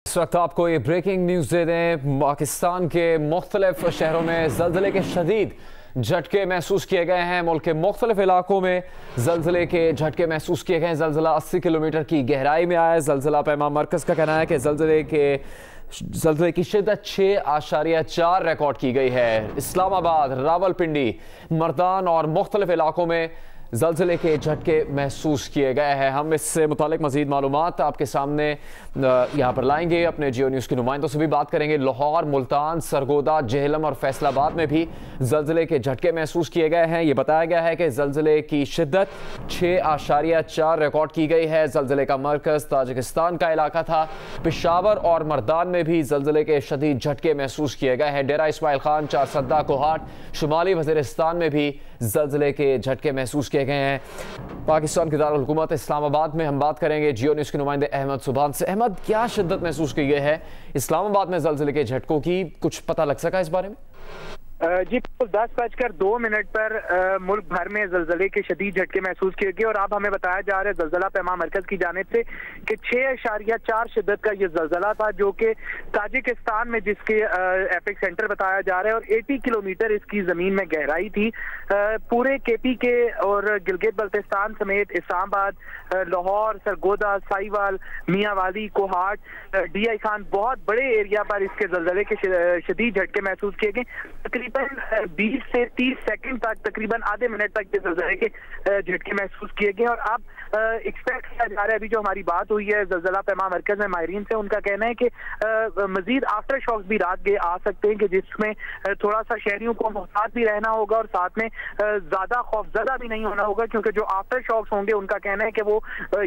इस वक्त आपको ये ब्रेकिंग न्यूज़ दे दें। पाकिस्तान के मुख्तलिफ शहरों में ज़लज़ले के शदीद झटके महसूस किए गए हैं। मुल्क के मुख्तलिफ इलाकों में ज़लज़ले के झटके महसूस किए गए हैं। ज़लज़ला 80 किलोमीटर की गहराई में आया है। ज़लज़ला पैमा मरकज़ का कहना है कि ज़लज़ले की शिद्दत 6.4 रिकॉर्ड की गई है। इस्लामाबाद, रावलपिंडी, मर्दान और मुख्तलिफ इलाकों में ज़लज़ले के झटके महसूस किए गए हैं। हम इससे मुतालिक मज़ीद मालूमात आपके सामने यहाँ पर लाएंगे। अपने जियो न्यूज़ के नुमाइंदों से भी बात करेंगे। लाहौर, मुल्तान, सरगोदा, जेहलम और फैसलाबाद में भी ज़लज़ले के झटके महसूस किए गए हैं। ये बताया गया है कि ज़लज़ले की शिद्दत 6.4 रिकॉर्ड की गई है। ज़लज़ले का मरकज़ ताजिकिस्तान का इलाका था। पेशावर और मर्दान में भी ज़लज़ले के शदीद झटके महसूस किए गए हैं। डेरा इस्माइल खान, चारसद्दा, कोहाट, शुमाली वज़ीरिस्तान में भी ज़लज़ले के झटके महसूस किए गए हैं। पाकिस्तान के दारुल हुकूमत इस्लामाबाद में हम बात करेंगे जियो न्यूज़ के नुमाइंदे अहमद सुभान से। अहमद, क्या शिद्दत महसूस की गई है इस्लामाबाद में ज़लज़ले के झटकों की? कुछ पता लग सका इस बारे में? जी, 10:02 पर मुल्क भर में ज़लज़ले के शदीद झटके महसूस किए गए और अब हमें बताया जा रहा है ज़लज़ला पैमा मरकज़ की जानिब से कि 6.4 शिद्दत का ये ज़लज़ला था, जो कि ताजिकिस्तान में जिसके एपिक सेंटर बताया जा रहा है और 80 किलोमीटर इसकी ज़मीन में गहराई थी। पूरे केपी के और गिलगित बल्तिस्तान समेत इस्लामाबाद, लाहौर, सरगोदा, साहिवाल, मियांवाली, कोहाट, DI खान, बहुत बड़े एरिया पर इसके ज़लज़ले के शदीद झटके महसूस किए गए। तकरीबन 20 से 30 सेकंड तक, तकरीबन आधे मिनट तक ये ज़लज़ले के झटके महसूस किए गए। और अब एक्सपेक्ट किया जा रहा है, अभी जो हमारी बात हुई है ज़लज़ला पैमा मरकज़ में माहिरीन से, उनका कहना है कि मजीद आफ्टर शॉक्स भी रात के आ सकते हैं, कि जिसमें थोड़ा सा शहरियों को मोहतात भी रहना होगा और साथ में ज़्यादा खौफज़दा भी नहीं होना होगा, क्योंकि जो आफ्टर शॉक्स होंगे उनका कहना है कि वो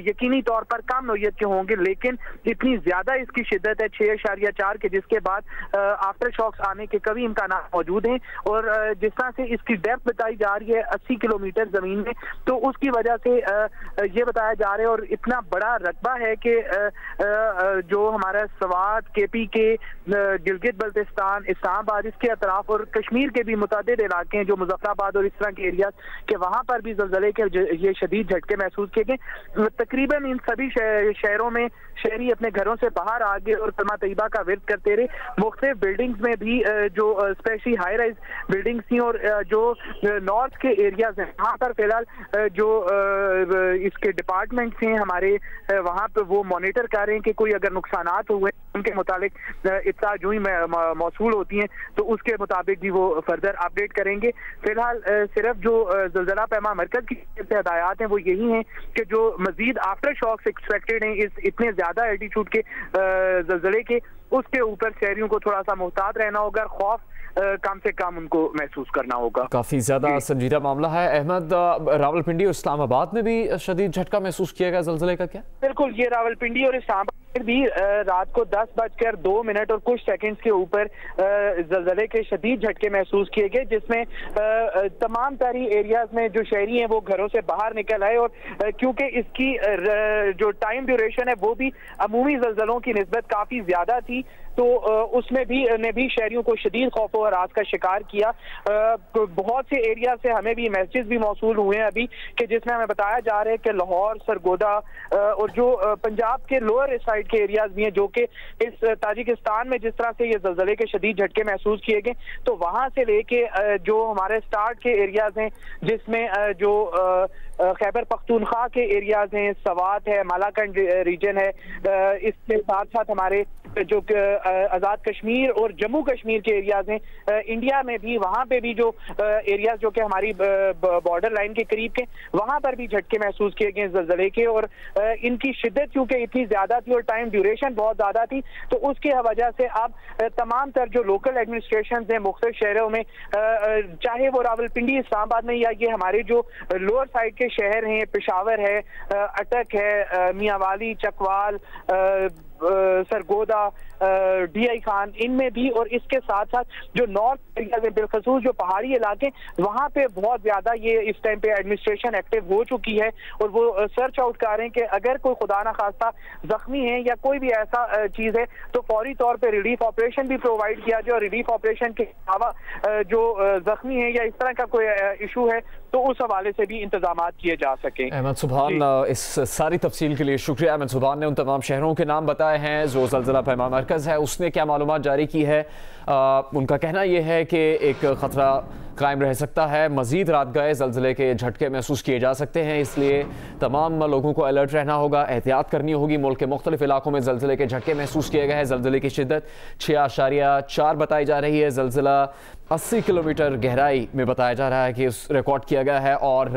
यकीनी तौर पर कम नौयत के होंगे, लेकिन इतनी ज़्यादा इसकी शिद्दत है 6.4 के, जिसके बाद आफ्टर शॉक्स आने के कभी इम्कान मौजूद हैं। और जिस तरह से इसकी डेप्थ बताई जा रही है 80 किलोमीटर जमीन में, तो उसकी वजह से ये बताया जा रहा है। और इतना बड़ा रकबा है कि जो हमारा सवात, केपी के, गिलगित बल्तिस्तान, इस्लामाबाद, इसके अतराफ और कश्मीर के भी मुतअद्दिद इलाके हैं, जो मुजफ्फराबाद और इस तरह के एरिया के, वहाँ पर भी ज़लज़ले के ये शदीद झटके महसूस किए गए। तकरीबन इन सभी शहरों में शहरी अपने घरों से बाहर आ गए और कलमा तैयबा का विर्द करते रहे। मुख्तलिफ बिल्डिंग्स में भी जो स्पेशली हाई राइज बिल्डिंग्स थी और जो नॉर्थ के एरियाज हैं, वहाँ पर फिलहाल जो इसके डिपार्टमेंट्स हैं हमारे, वहाँ पर वो मॉनिटर कर रहे हैं कि कोई अगर नुकसानात हुए उनके मुताबिक इत्तला जो ही मौसूल होती हैं तो उसके मुताबिक भी वो फर्दर अपडेट करेंगे। फिलहाल सिर्फ जो ज़लज़ला पैमा मरकज़ की हिदायत हैं वो यही हैं कि जो मजीद आफ्टर शॉक्स एक्सपेक्टेड हैं इस इतने ज़्यादा एल्टीट्यूड के ज़लज़ले के, उसके ऊपर शहरियों को थोड़ा सा मोहतात रहना होगा, खौफ कम से कम उनको महसूस करना होगा। काफ़ी ज़्यादा संजीदा मामला है। अहमद, रावलपिंडी और इस्लामाबाद में भी शदीद झटका महसूस किया गया ज़लज़ले का क्या? बिल्कुल, ये रावलपिंडी और इस्लामाबाद भी रात को 10:02 और कुछ सेकंड्स के ऊपर ज़लज़ले के शदीद झटके महसूस किए गए, जिसमें तमाम सारी एरियाज में जो शहरी हैं वो घरों से बाहर निकल आए। और क्योंकि इसकी जो टाइम ड्यूरेशन है वो भी अमूमी ज़लज़लों की निस्बत काफ़ी ज़्यादा थी, तो उसमें भी शहरियों को शदीद खौफ और रात का शिकार किया। तो बहुत से एरिया से हमें भी मैसेज भी मौसूल हुए हैं अभी, कि जिसमें हमें बताया जा रहा है कि लाहौर, सरगोदा और जो पंजाब के लोअर साइड के एरियाज भी हैं, जो कि इस ताजिकिस्तान में जिस तरह से ये ज़लज़ले के शदीद झटके महसूस किए गए, तो वहाँ से लेके जो हमारे स्टार्ट के एरियाज हैं, जिसमें जो खैबर पख्तूनख्वा के एरियाज हैं, सवात है, मालाकंड रीजन है, इसके साथ साथ हमारे जो आज़ाद कश्मीर और जम्मू कश्मीर के एरियाज हैं इंडिया में भी, वहाँ पे भी जो एरियाज जो कि हमारी बॉर्डर लाइन के करीब के, वहाँ पर भी झटके महसूस किए गए ज़लज़ले के। और इनकी शिद्दत क्योंकि इतनी ज़्यादा थी और टाइम ड्यूरेशन बहुत ज़्यादा थी, तो उसकी वजह से अब तमाम तर जो लोकल एडमिनिस्ट्रेशन हैं मुख्तलिफ शहरों में, चाहे वो रावलपिंडी, इस्लामाबाद में, या ये हमारे जो लोअर साइड के शहर हैं, पेशावर है, अटक है, मियांवाली, चकवाल, सरगोदा, DI खान, इनमें भी, और इसके साथ साथ जो नॉर्थ एरिया में बिलखसूस जो पहाड़ी इलाके, वहाँ पे बहुत ज्यादा ये इस टाइम पे एडमिनिस्ट्रेशन एक्टिव हो चुकी है और वो सर्च आउट कर रहे हैं कि अगर कोई खुदा ना खास्ता जख्मी है या कोई भी ऐसा चीज है तो फौरी तौर पे रिलीफ ऑपरेशन भी प्रोवाइड किया जाए। और रिलीफ ऑपरेशन के अलावा जो जख्मी है या इस तरह का कोई इशू है तो उस हवाले से भी इंतजाम किए जा सके। अहमद सुभान, इस सारी तफसील के लिए शुक्रिया। अहमद सुभान ने उन तमाम शहरों के नाम बताए आए हैं। जो ज़लज़ला पैमा मरकज़ है उसने क्या मालूमात जारी की है, उनका कहना यह है कि एक ख़तरा कायम रह सकता है, मज़ीद रात गए ज़लज़ले के झटके महसूस किए जा सकते हैं, इसलिए तमाम लोगों को अलर्ट रहना होगा, एहतियात करनी होगी। मुल्क के मुख्तलिफ इलाकों में ज़लज़ले के झटके महसूस किए गए हैं। ज़लज़ले की शिद्दत 6.4 बताई जा रही है। ज़लज़ला 80 किलोमीटर गहराई में बताया जा रहा है कि उस रिकॉर्ड किया गया है। और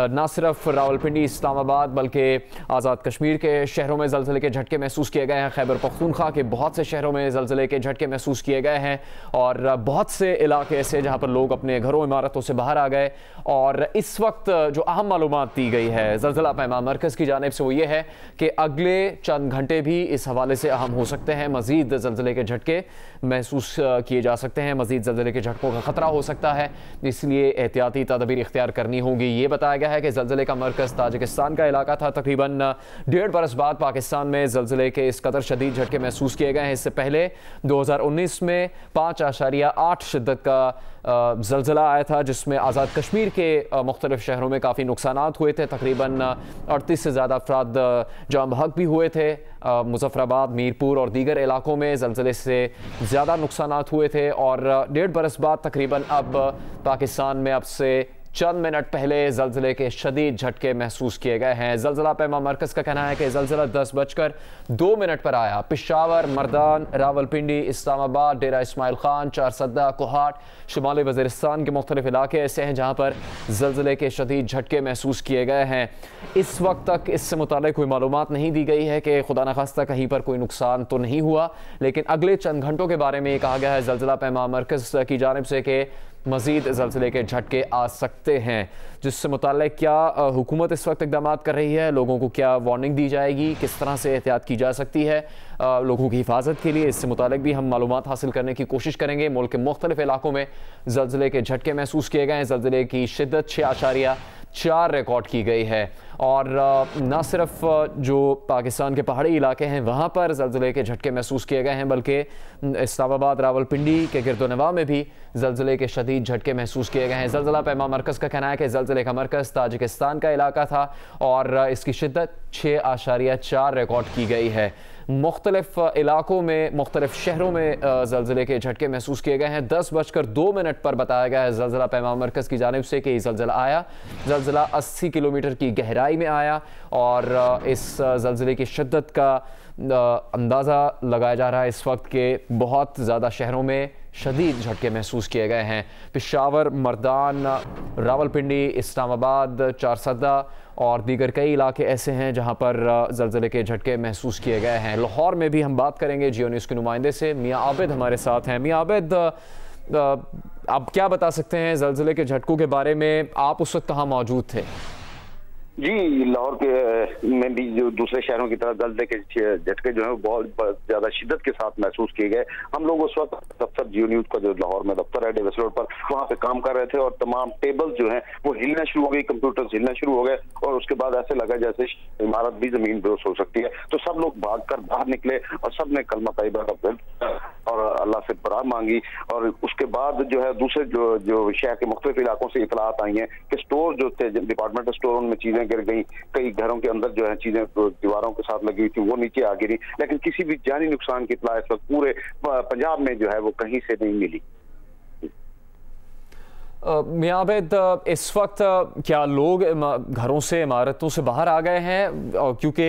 ना सिर्फ रावलपिंडी, इस्लामाबाद बल्कि आज़ाद कश्मीर के शहरों में ज़लज़ले के झटके महसूस किए गए हैं। खैबर पख्तूनख्वा के बहुत से शहरों में ज़लज़ले के झटके महसूस किए गए हैं और बहुत से इलाके ऐसे जहाँ पर लोग अपने घरों इमारतों से बाहर आ गए। और इस वक्त जो अहम मालूमात दी गई है ज़लज़ला पैमा मरकज़ की जानिब से वो ये है कि अगले चंद घंटे भी इस हवाले से अहम हो सकते हैं। मज़ीद ज़लज़ले के झटके महसूस किए जा सकते हैं, मज़ीद ज़लज़ले के झटकों का ख़तरा हो सकता है, इसलिए एहतियाती तदबीर इख्तियार करनी होगी। ये बताया गया है कि ज़लज़ले का मरकज़ ताजिकिस्तान का इलाका था। तकरीबन 1.5 बरस बाद पाकिस्तान में ज़लज़ले के इस कदर शदीद झटके महसूस किए गए हैं। इससे पहले 2019 में 5.8 शिद्दत का ज़लज़ला आया था, जिसमें आज़ाद कश्मीर के मुख्तलिफ शहरों में काफ़ी नुकसानात हुए थे। तकरीबन 38 से ज़्यादा अफराद जाम बहक भी हुए थे। मुज़फ़्फ़राबाद, मीरपुर और दीगर इलाकों में ज़लज़ले से ज़्यादा नुकसानात हुए थे। और 1.5 बरस बाद तकरीबन अब पाकिस्तान में अब से चंद मिनट पहले ज़लज़ले के शदीद झटके महसूस किए गए हैं। ज़लज़ला पैमा मरकज़ का कहना है कि ज़लज़ला 10:02 पर आया। पेशावर, मर्दान, रावलपिंडी, इस्लामाबाद, डेरा इस्माइल खान, चारसद्दा, कोहाट, शुमाली वज़ीरिस्तान के मुख्तलिफ इलाके ऐसे हैं जहाँ पर ज़लज़ले के शदीद झटके महसूस किए गए हैं। इस वक्त तक इससे मुताल्लिक़ कोई मालूमात नहीं दी गई है कि खुदा न खास्ता कहीं पर कोई नुकसान तो नहीं हुआ, लेकिन अगले चंद घंटों के बारे में ये कहा गया है ज़लज़ला पैमा मरकज़ की जानिब से कि मज़ीद ज़लज़ले के झटके आ सकते हैं, जिससे मुताल्लिक़ क्या हुकूमत इस वक्त इक़दाम कर रही है, लोगों को क्या वार्निंग दी जाएगी, किस तरह से एहतियात की जा सकती है लोगों की हिफाजत के लिए, इससे मुताल्लिक़ भी हम मालूमात हासिल करने की कोशिश करेंगे। मुल्क के मुख्तलिफ इलाकों में ज़लज़ले के झटके महसूस किए गए हैं। ज़लज़ले की शिद्दत 6.4 रिकॉर्ड की गई है। और न सिर्फ जो पाकिस्तान के पहाड़ी इलाके हैं वहाँ पर ज़लज़ले के झटके महसूस किए गए हैं, बल्कि इस्लामाबाद, रावलपिंडी के गिरदोनवा में भी ज़लज़ले के शदीद झटके महसूस किए गए हैं। ज़लज़ला पैमा मरकज़ का कहना है कि ज़लज़ले का मरकज़ ताजिकिस्तान का इलाका था और इसकी शिद्दत 6.4 रिकॉर्ड की गई है। मुख्तलिफ इलाकों में, मुख्तलिफ शहरों में ज़लज़ले के झटके महसूस किए गए हैं। 10:02 पर बताया गया है ज़लज़ला पैमा मरकज़ की जानिब से कि ज़लज़ला आया। ज़लज़ला 80 किलोमीटर की गहराई में आया और इस ज़लज़ले की शिद्दत का अंदाज़ा लगाया जा रहा है इस वक्त के बहुत ज़्यादा शहरों में शदीद झटके महसूस किए गए हैं। पेशावर, मर्दान, रावलपिंडी, इस्लामाबाद, चारसद्दा और दीगर कई इलाके ऐसे हैं जहां पर ज़लज़ले के झटके महसूस किए गए हैं। लाहौर में भी हम बात करेंगे जियो न्यूज़ के नुमाइंदे से। मियाँ आबिद हमारे साथ हैं। मियाँ आबिद, आप क्या बता सकते हैं ज़लज़ले के झटकों के बारे में? आप उस वक्त कहाँ मौजूद थे? जी, लाहौर के में भी जो दूसरे शहरों की तरह ज़लज़ले के झटके जो है बहुत ज़्यादा शिद्दत के साथ महसूस किए गए। हम लोग उस वक्त दफ्तर जियो न्यूज़ का जो लाहौर में दफ्तर है डेविस रोड पर, वहाँ पे काम कर रहे थे और तमाम टेबल्स जो हैं वो हिलना शुरू हो गई, कंप्यूटर्स हिलना शुरू हो गए और उसके बाद ऐसे लगा जैसे इमारत भी ज़मीन बेहोश हो सकती है। तो सब लोग भाग कर बाहर निकले और सब ने कलमा तैयबा का और अल्लाह से पनाह मांगी। और उसके बाद जो है दूसरे जो शहर के मुख्तलिफ इलाकों से इतलात आई हैं कि स्टोर जो थे, डिपार्टमेंटल स्टोर, उनमें चीजें गिर गई। कई घरों के अंदर जो है चीजें दीवारों के साथ लगी हुई थी वो नीचे आ गिरी, लेकिन किसी भी जानी नुकसान की इतला इस वक्त पूरे पंजाब में जो है वो कहीं से नहीं मिली। मियाँ आबिद, इस वक्त क्या लोग घरों से, इमारतों से बाहर आ गए हैं? क्योंकि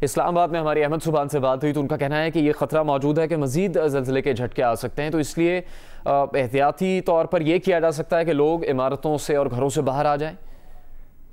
इस्लामाबाद में हमारी अहमद सुबहान से बात हुई तो उनका कहना है कि ये ख़तरा मौजूद है कि मज़ीद ज़लज़ले के झटके आ सकते हैं, तो इसलिए एहतियाती तौर पर यह किया जा सकता है कि लोग इमारतों से और घरों से बाहर आ जाएं।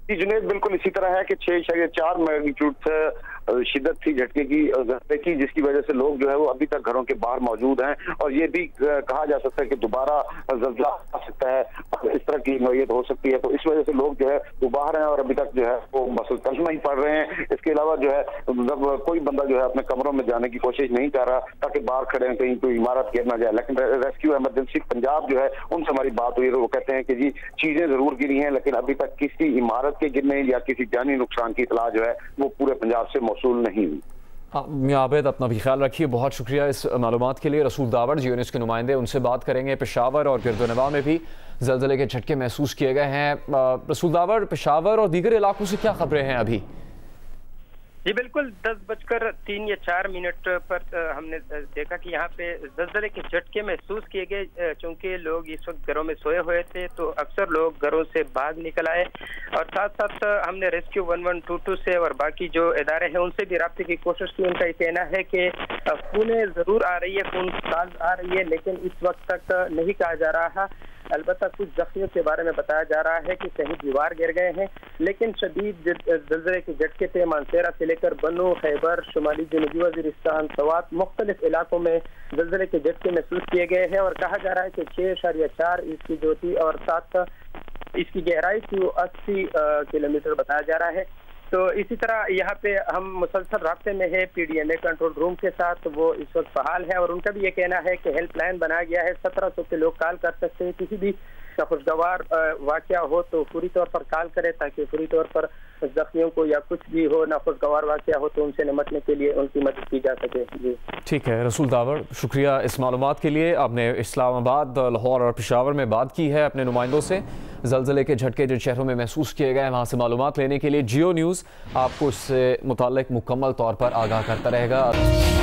जी जुनेद, बिल्कुल इसी तरह है कि 6.4 मैग्नीट्यूड से शिद्दत थी झटके की, जिसकी वजह से लोग जो है वो अभी तक घरों के बाहर मौजूद हैं और ये भी कहा जा सकता है कि दोबारा ज़लज़ला आ सकता है, इस तरह की नौयत हो सकती है। तो इस वजह से लोग जो है वो बाहर हैं और अभी तक जो है वो मसल कलमा ही पड़ रहे हैं। इसके अलावा जो है मतलब कोई बंदा जो है अपने कमरों में जाने की कोशिश नहीं कर रहा ताकि बाहर खड़े हैं कहीं कोई इमारत गिर ना जाए। लेकिन रेस्क्यू इमरजेंसी पंजाब जो है उनसे हमारी बात हुई तो वो कहते हैं कि जी चीजें जरूर गिरी हैं, लेकिन अभी तक किसी इमारत के गिरने या किसी जानी नुकसान की इतला जो है वो पूरे पंजाब से मौसूल नहीं हुई। मियाँ आबिद, अपना भी ख्याल रखिए। बहुत शुक्रिया इस मालूमात के लिए। रसूल दावड़ जियो न्यूज़ के नुमाइंदे, उनसे बात करेंगे। पेशावर और गिरदोनवा में भी ज़लज़ले के झटके महसूस किए गए हैं। रसूल दावड़, पेशावर और दीगर इलाकों से क्या खबरें हैं अभी? जी बिल्कुल, 10:03 या 4 मिनट पर हमने देखा कि यहाँ पे ज़लज़ले के झटके महसूस किए गए। चूंकि लोग इस वक्त घरों में सोए हुए थे तो अक्सर लोग घरों से बाहर निकल आए और साथ साथ हमने रेस्क्यू 1122 से और बाकी जो इदारे हैं उनसे भी राब्ते की कोशिश की। उनका ये कहना है कि खूने ज़रूर आ रही है, खून साज आ रही है, लेकिन इस वक्त तक नहीं कहा जा रहा। अलबत्ता कुछ जख्मियों के बारे में बताया जा रहा है कि कहीं दीवार गिर गए हैं, लेकिन शदीद ज़लज़ले के झटके से मानसेरा से लेकर बन्नू, खैबर, शुमाली जनूबी वज़ीरिस्तान, सवात मुख्तलिफ इलाकों में ज़लज़ले के झटके महसूस किए गए हैं और कहा जा रहा है कि 6.4 इसकी ज्योति और साथ इसकी गहराई 80 किलोमीटर बताया जा रहा है। तो इसी तरह यहाँ पे हम मुसलसल राब्ते में है PDMA कंट्रोल रूम के साथ, वो इस वक्त बहाल है और उनका भी ये कहना है कि हेल्पलाइन बनाया गया है, 1700 के लोग कॉल कर सकते हैं। किसी भी खुशगवार वाक़या हो तो पूरी तौर पर कॉल करें ताकि पूरी तौर पर जख्मियों को या कुछ भी हो नाखुशगवार वाक़या हो तो उनसे निपटने के लिए उनकी मदद की जा सके। जी ठीक है रसूल दावर, शुक्रिया इस मालूमात के लिए। आपने इस्लामाबाद, लाहौर और पेशावर में बात की है अपने नुमाइंदों से। ज़लज़ले के झटके जिन शहरों में महसूस किए गए वहाँ से मालूमात लेने के लिए जियो न्यूज़ आपको इससे मुताल्लिक मुकम्मल तौर पर आगाह करता रहेगा।